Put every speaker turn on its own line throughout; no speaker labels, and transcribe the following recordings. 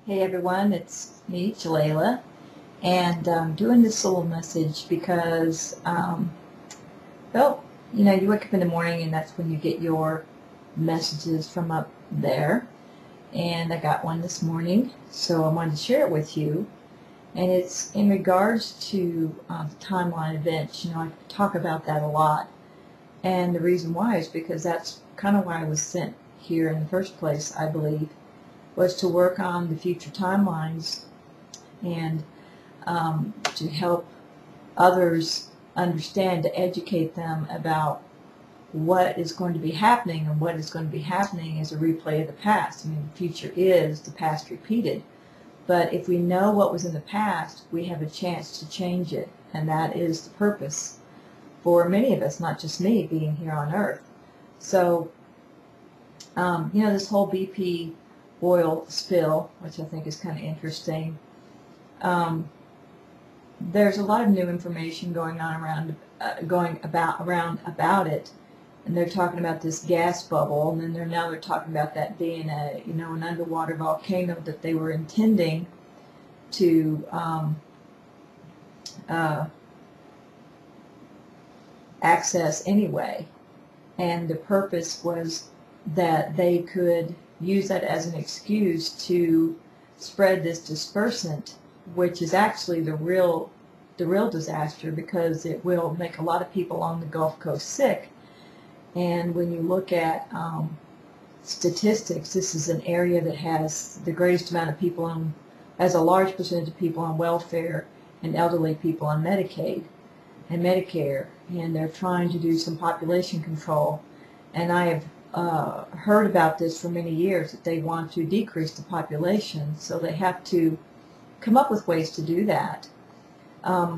Hey everyone, it's me, Jalela, and I'm doing this little message because, well, you wake up in the morning and that's when you get your messages from up there, and I got one this morning, so I wanted to share it with you, and it's in regards to the timeline events. I talk about that a lot, and the reason why is because that's kind of why I was sent here in the first place, I believe, was to work on the future timelines and to help others understand, to educate them about what is going to be happening, and what is going to be happening is a replay of the past. I mean, the future is the past repeated. But if we know what was in the past, we have a chance to change it, and that is the purpose for many of us, not just me, being here on Earth. So, this whole BP oil spill, which I think is kind of interesting, there's a lot of new information going on around about it, and they're talking about this gas bubble, and then they're talking about that being an underwater volcano that they were intending to access anyway, and the purpose was that they could use that as an excuse to spread this dispersant, which is actually the real disaster, because it will make a lot of people on the Gulf Coast sick. And when you look at statistics, this is an area that has the greatest amount of people on, has a large percentage of people on welfare and elderly people on Medicaid and Medicare, and they're trying to do some population control. And I have heard about this for many years, that they want to decrease the population, so they have to come up with ways to do that. I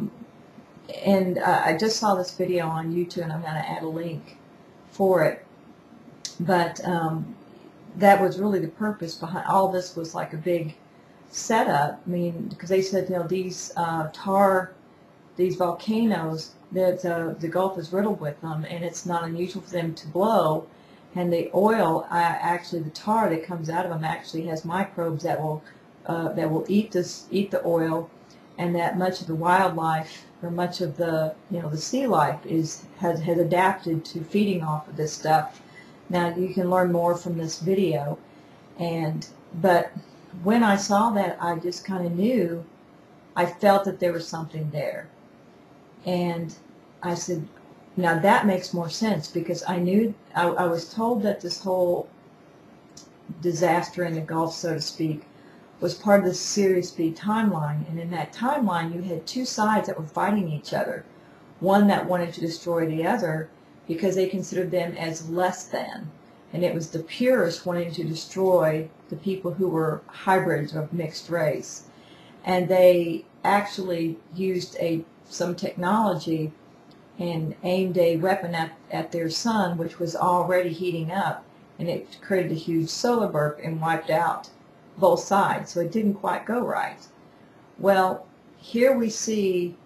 just saw this video on YouTube, and I'm going to add a link for it. But that was really the purpose behind all this, was like a big setup. I mean, because they said, these these volcanoes, that the Gulf is riddled with them, and it's not unusual for them to blow. And the oil, actually the tar that comes out of them, actually has microbes that will eat the oil, and that much of the wildlife, or much of the the sea life has adapted to feeding off of this stuff. Now you can learn more from this video, but when I saw that, I just kind of knew, I felt that there was something there, and I said, now that makes more sense, because I knew, I was told that this whole disaster in the Gulf, so to speak, was part of the Sirius B timeline. And in that timeline, you had two sides that were fighting each other. One that wanted to destroy the other because they considered them as less than. And it was the purists wanting to destroy the people who were hybrids of mixed race. And they actually used some technology and aimed a weapon at their sun, which was already heating up, and it created a huge solar burst and wiped out both sides, so it didn't quite go right. Well, here we see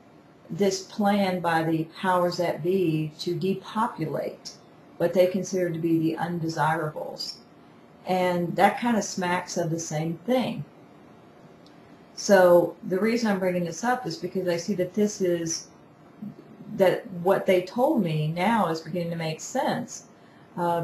this plan by the powers that be to depopulate what they consider to be the undesirables, and that kind of smacks of the same thing. So the reason I'm bringing this up is because I see that what they told me now is beginning to make sense,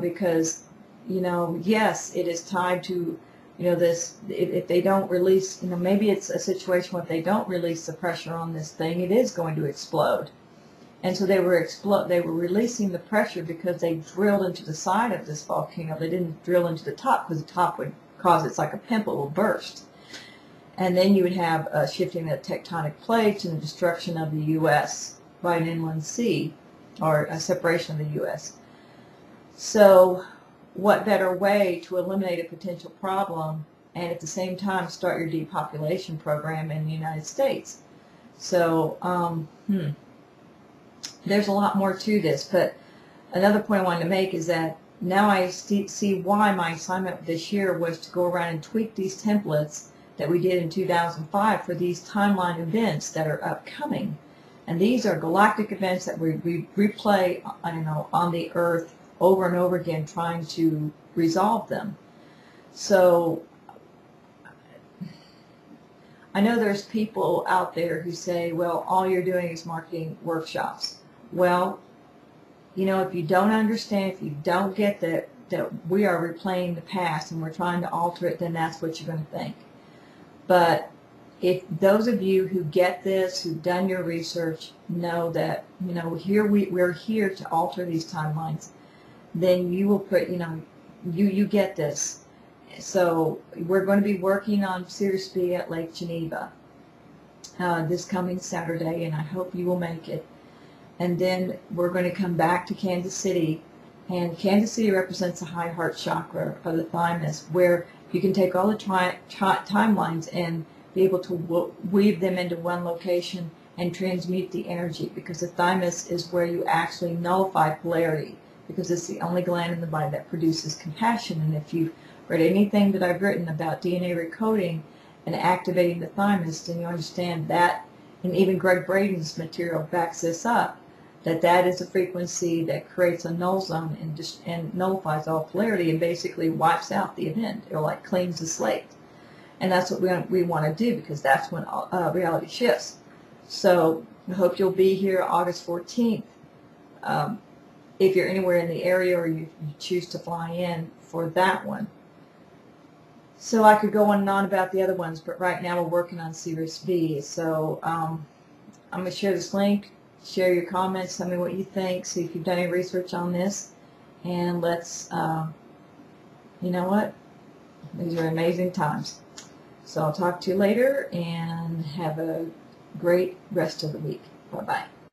because yes, it is tied to this. If they don't release, maybe it's a situation where if they don't release the pressure on this thing, it is going to explode. And so they were releasing the pressure because they drilled into the side of this volcano. They didn't drill into the top, because the top would cause, it's like a pimple, will burst. And then you would have a shifting of tectonic plates and the destruction of the U.S. by an inland sea, or a separation of the U.S. So what better way to eliminate a potential problem and at the same time start your depopulation program in the United States? So there's a lot more to this, but another point I wanted to make is that now I see why my assignment this year was to go around and tweak these templates that we did in 2005 for these timeline events that are upcoming. And these are galactic events that we replay, on the Earth over and over again, trying to resolve them. So I know there's people out there who say, well, all you're doing is marketing workshops. Well, you know, if you don't understand, if you don't get that we are replaying the past and we're trying to alter it, then that's what you're going to think. But if those of you who get this, who've done your research, know that, you know, we're here to alter these timelines, then you will put, you know, you get this. So we're going to be working on Series B at Lake Geneva this coming Saturday, and I hope you will make it. And then we're going to come back to Kansas City, and Kansas City represents the high heart chakra of the thymus, where you can take all the timelines and be able to weave them into one location and transmute the energy, because the thymus is where you actually nullify polarity, because it's the only gland in the body that produces compassion. And if you've read anything that I've written about DNA recoding and activating the thymus, then you understand that, and even Greg Braden's material backs this up, that is a frequency that creates a null zone and nullifies all polarity and basically wipes out the event, or like cleans the slate. And that's what we want to do, because that's when reality shifts. So I hope you'll be here August 14th. If you're anywhere in the area, or you choose to fly in for that one. So I could go on and on about the other ones, but right now we're working on Series B. So I'm going to share this link, share your comments, tell me what you think, see if you've done any research on this, and let's, you know what, these are amazing times. So I'll talk to you later, and have a great rest of the week. Bye-bye.